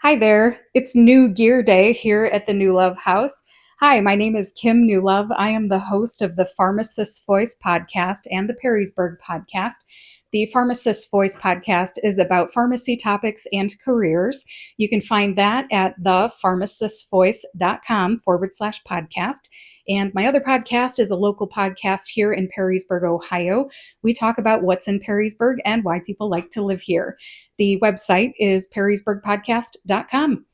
Hi there. It's New Gear Day here at the New Love House. Hi, my name is Kim Newlove. I am the host of the Pharmacist Voice podcast and the Perrysburg podcast. The Pharmacist Voice podcast is about pharmacy topics and careers. You can find that at thepharmacistvoice.com/podcast. And my other podcast is a local podcast here in Perrysburg, Ohio. We talk about what's in Perrysburg and why people like to live here. The website is perrysburgpodcast.com.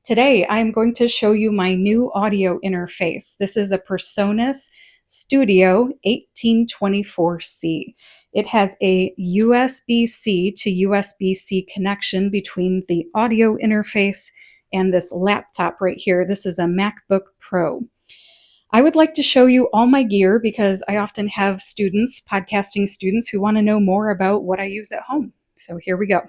Today, I'm going to show you my new audio interface. This is a PreSonus Studio 1824C. It has a USB-C to USB-C connection between the audio interface and this laptop right here. This is a MacBook Pro. I would like to show you all my gear because I often have students, podcasting students, who want to know more about what I use at home. So here we go.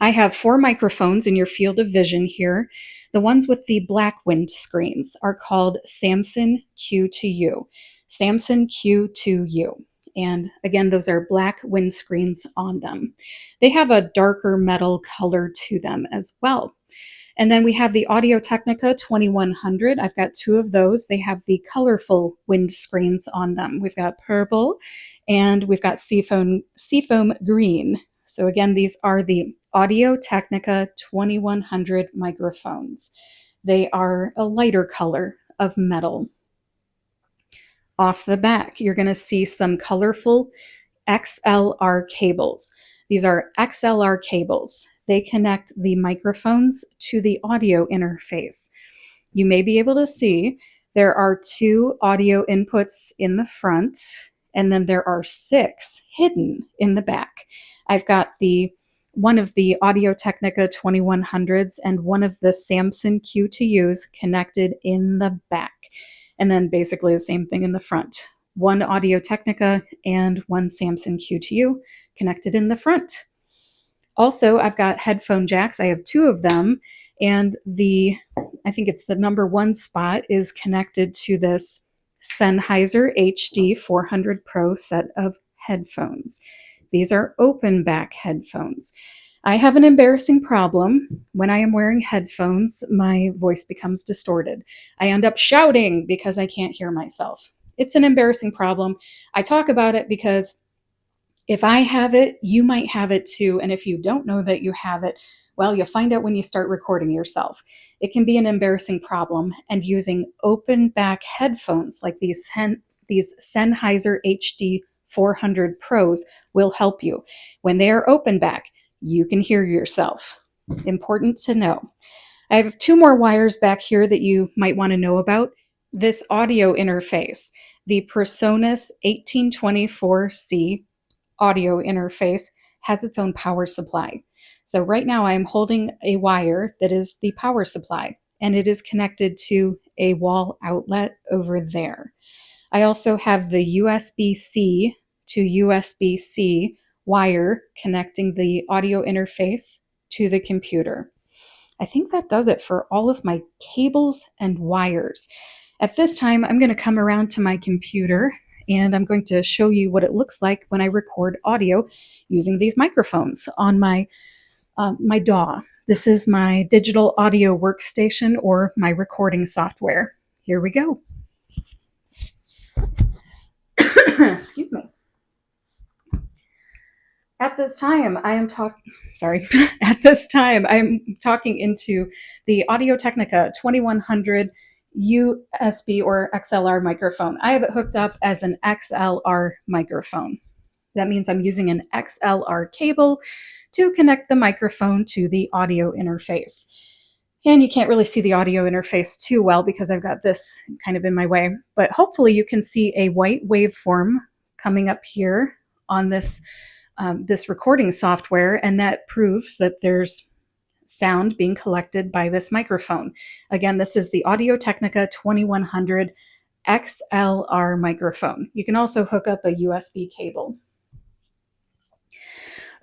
I have 4 microphones in your field of vision here. The ones with the black windscreens are called Samson Q2U. Samson Q2U. And again, those are black windscreens on them. They have a darker metal color to them as well. And then we have the Audio-Technica 2100. I've got 2 of those. They have the colorful windscreens on them. We've got purple and we've got seafoam green. So again, these are the Audio-Technica 2100 microphones. They are a lighter color of metal. Off the back, you're going to see some colorful XLR cables. These are XLR cables. They connect the microphones to the audio interface. You may be able to see there are 2 audio inputs in the front, and then there are 6 hidden in the back. I've got one of the Audio-Technica 2100s and one of the Samson Q2Us connected in the back. And then basically the same thing in the front. 1 Audio-Technica and 1 Samson Q2U connected in the front. Also, I've got headphone jacks. I have 2 of them. And I think it's the number 1 spot is connected to this Sennheiser HD 400 Pro set of headphones. These are open back headphones. I have an embarrassing problem. When I am wearing headphones, my voice becomes distorted. I end up shouting because I can't hear myself. It's an embarrassing problem. I talk about it because if I have it, you might have it too. And if you don't know that you have it, well, you'll find out when you start recording yourself. It can be an embarrassing problem, and using open back headphones like these Sennheiser HD 400 Pros will help you. When they are open back, you can hear yourself. Important to know. I have 2 more wires back here that you might want to know about. This audio interface, the PreSonus 1824C audio interface, has its own power supply. So right now I am holding a wire that is the power supply, and it is connected to a wall outlet over there. I also have the USB-C to USB-C wire connecting the audio interface to the computer. I think that does it for all of my cables and wires. At this time, I'm going to come around to my computer and I'm going to show you what it looks like when I record audio using these microphones on my DAW. This is my digital audio workstation or my recording software. Here we go. Excuse me. At this time, I'm talking into the Audio-Technica 2100 USB or XLR microphone. I have it hooked up as an XLR microphone. That means I'm using an XLR cable to connect the microphone to the audio interface. And you can't really see the audio interface too well because I've got this kind of in my way, but hopefully you can see a white waveform coming up here on this recording software, and that proves that there's sound being collected by this microphone. Again, this is the Audio-Technica 2100 XLR microphone. You can also hook up a USB cable.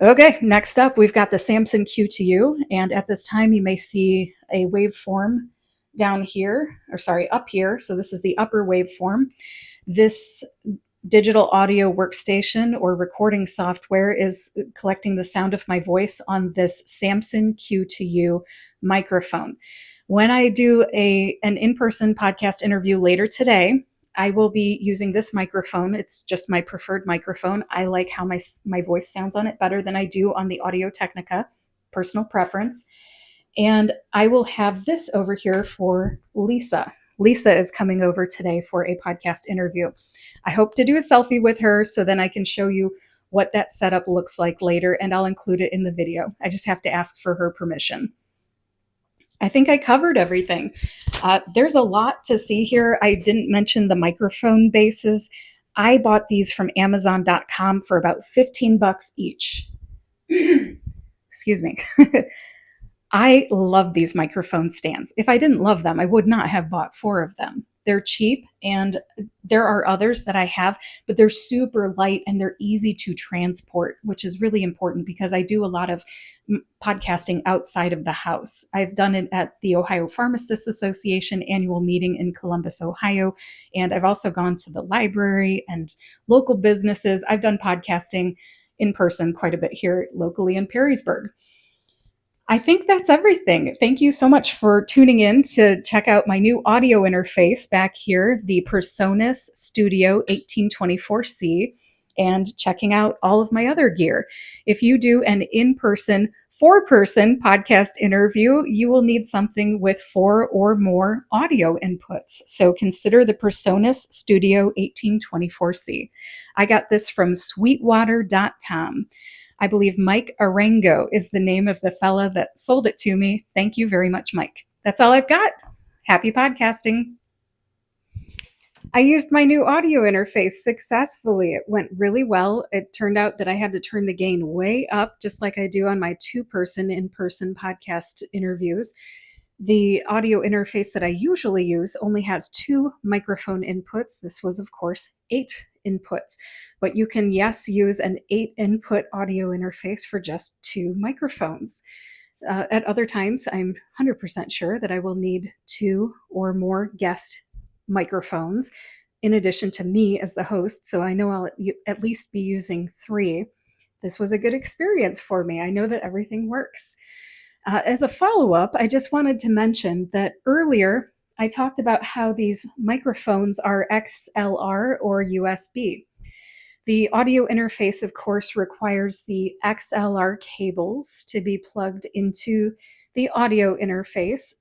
Okay, next up, we've got the Samson Q2U, and at this time, you may see a waveform down here, or sorry, up here. So this is the upper waveform. This digital audio workstation or recording software is collecting the sound of my voice on this Samson Q2U microphone. When I do an in-person podcast interview later today, I will be using this microphone. It's just my preferred microphone. I like how my voice sounds on it better than I do on the Audio-Technica, personal preference. And I will have this over here for Lisa. Lisa is coming over today for a podcast interview. I hope to do a selfie with her so then I can show you what that setup looks like later, and I'll include it in the video. I just have to ask for her permission. I think I covered everything. There's a lot to see here. I didn't mention the microphone bases. I bought these from Amazon.com for about 15 bucks each. Excuse me. I love these microphone stands. If I didn't love them, I would not have bought 4 of them. They're cheap, and there are others that I have, but they're super light and they're easy to transport, which is really important because I do a lot of podcasting outside of the house. I've done it at the Ohio Pharmacist Association annual meeting in Columbus, Ohio, and I've also gone to the library and local businesses. I've done podcasting in person quite a bit here locally in Perrysburg. I think that's everything. Thank you so much for tuning in to check out my new audio interface back here, the PreSonus Studio 1824C, and checking out all of my other gear. If you do an in-person, 4-person podcast interview, you will need something with 4 or more audio inputs. So consider the PreSonus Studio 1824C. I got this from sweetwater.com. I believe Mike Arango is the name of the fella that sold it to me. Thank you very much, Mike. That's all I've got. Happy podcasting. I used my new audio interface successfully. It went really well. It turned out that I had to turn the gain way up, just like I do on my 2-person in-person podcast interviews. The audio interface that I usually use only has 2 microphone inputs. This was, of course, 8 inputs. But you can, yes, use an 8-input audio interface for just 2 microphones. At other times, I'm 100% sure that I will need 2 or more guest microphones in addition to me as the host, so I know I'll at least be using 3. This was a good experience for me. I know that everything works. As a follow-up, I just wanted to mention that earlier I talked about how these microphones are XLR or USB. The audio interface, of course, requires the XLR cables to be plugged into the audio interface.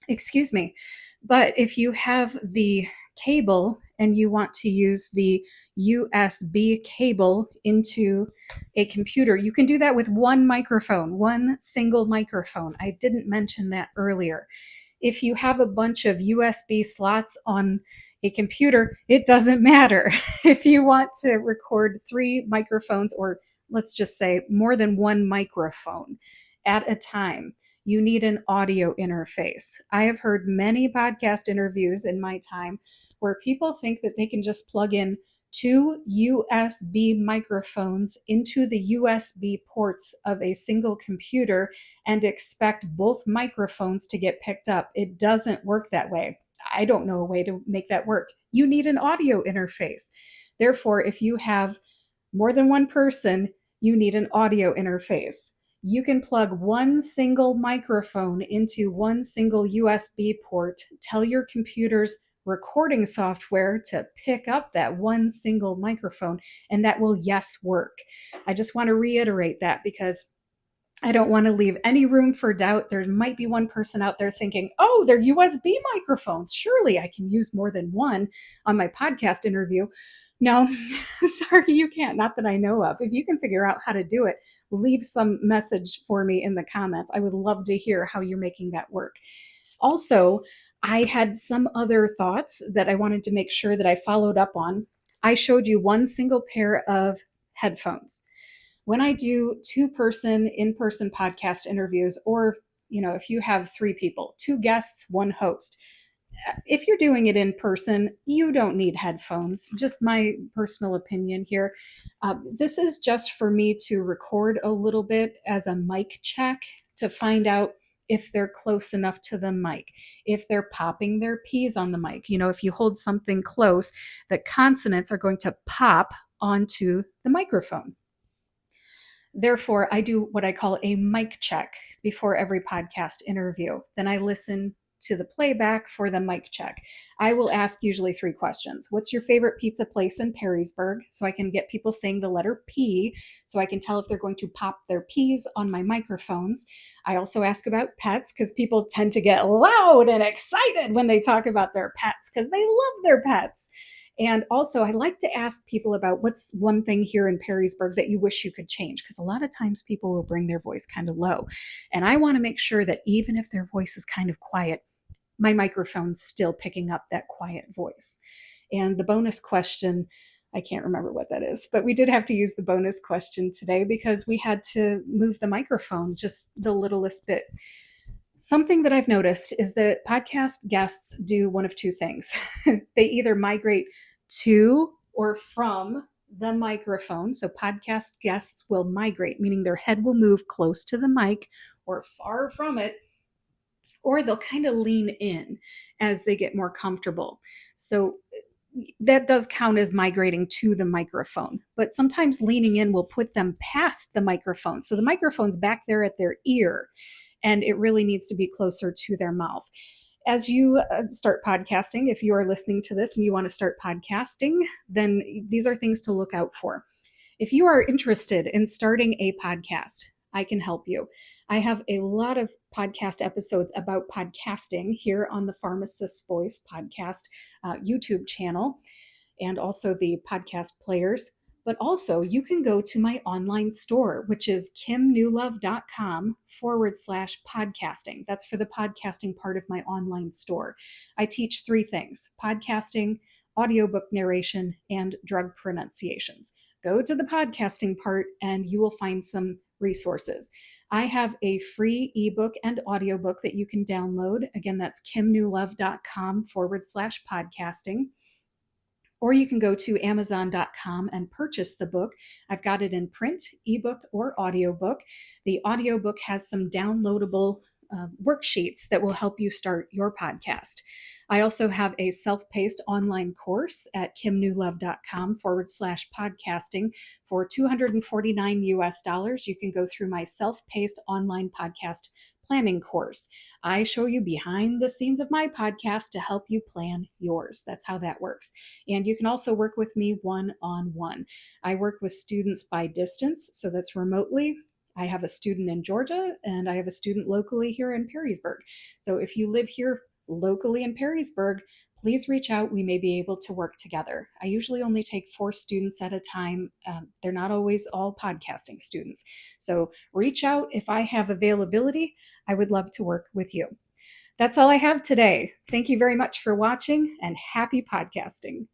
Excuse me. But if you have the cable and you want to use the USB cable into a computer, you can do that with one microphone, one single microphone. I didn't mention that earlier. If you have a bunch of USB slots on a computer, it doesn't matter. If you want to record 3 microphones, or let's just say more than one microphone at a time, you need an audio interface. I have heard many podcast interviews in my time where people think that they can just plug in 2 USB microphones into the USB ports of a single computer and expect both microphones to get picked up. It doesn't work that way. I don't know a way to make that work. You need an audio interface. Therefore, if you have more than one person, you need an audio interface. You can plug one single microphone into one single USB port, tell your computer's recording software to pick up that one single microphone, and that will, yes, work. I just want to reiterate that because I don't want to leave any room for doubt. There might be one person out there thinking, oh, they're USB microphones. Surely I can use more than one on my podcast interview. No, sorry, you can't. Not that I know of. If you can figure out how to do it, leave some message for me in the comments. I would love to hear how you're making that work. Also, I had some other thoughts that I wanted to make sure that I followed up on. I showed you one single pair of headphones. When I do 2-person in-person podcast interviews, or if you have 3 people, 2 guests, 1 host, if you're doing it in person, you don't need headphones. Just my personal opinion here. This is just for me to record a little bit as a mic check to find out if they're close enough to the mic, if they're popping their P's on the mic. If you hold something close, the consonants are going to pop onto the microphone. Therefore, I do what I call a mic check before every podcast interview. Then I listen to the playback for the mic check. I will ask usually 3 questions. What's your favorite pizza place in Perrysburg? So I can get people saying the letter P, so I can tell if they're going to pop their P's on my microphones. I also ask about pets, because people tend to get loud and excited when they talk about their pets because they love their pets. And also, I like to ask people about what's one thing here in Perrysburg that you wish you could change, because a lot of times people will bring their voice kind of low. And I want to make sure that even if their voice is kind of quiet, my microphone's still picking up that quiet voice. And the bonus question, I can't remember what that is, but we did have to use the bonus question today because we had to move the microphone just the littlest bit. Something that I've noticed is that podcast guests do one of 2 things. They either migrate to or from the microphone. So podcast guests will migrate, meaning their head will move close to the mic or far from it, or they'll kind of lean in as they get more comfortable. So that does count as migrating to the microphone, but sometimes leaning in will put them past the microphone. So the microphone's back there at their ear, and it really needs to be closer to their mouth. As you start podcasting, if you are listening to this and you want to start podcasting, then these are things to look out for. If you are interested in starting a podcast, I can help you. I have a lot of podcast episodes about podcasting here on the Pharmacist Voice podcast YouTube channel, and also the podcast players. But also, you can go to my online store, which is kimnewlove.com/podcasting. That's for the podcasting part of my online store. I teach 3 things: podcasting, audiobook narration, and drug pronunciations. Go to the podcasting part and you will find some resources. I have a free ebook and audiobook that you can download. Again, that's kimnewlove.com/podcasting. Or you can go to amazon.com and purchase the book. I've got it in print, ebook, or audiobook. The audiobook has some downloadable worksheets that will help you start your podcast. I also have a self-paced online course at kimnewlove.com/podcasting for $249 US. You can go through my self-paced online podcast planning course. I show you behind the scenes of my podcast to help you plan yours. That's how that works. And you can also work with me one-on-one. I work with students by distance, so that's remotely. I have a student in Georgia and I have a student locally here in Perrysburg. So if you live here locally in Perrysburg, please reach out. We may be able to work together. I usually only take 4 students at a time. They're not always all podcasting students. So reach out if I have availability. I would love to work with you. That's all I have today. Thank you very much for watching, and happy podcasting.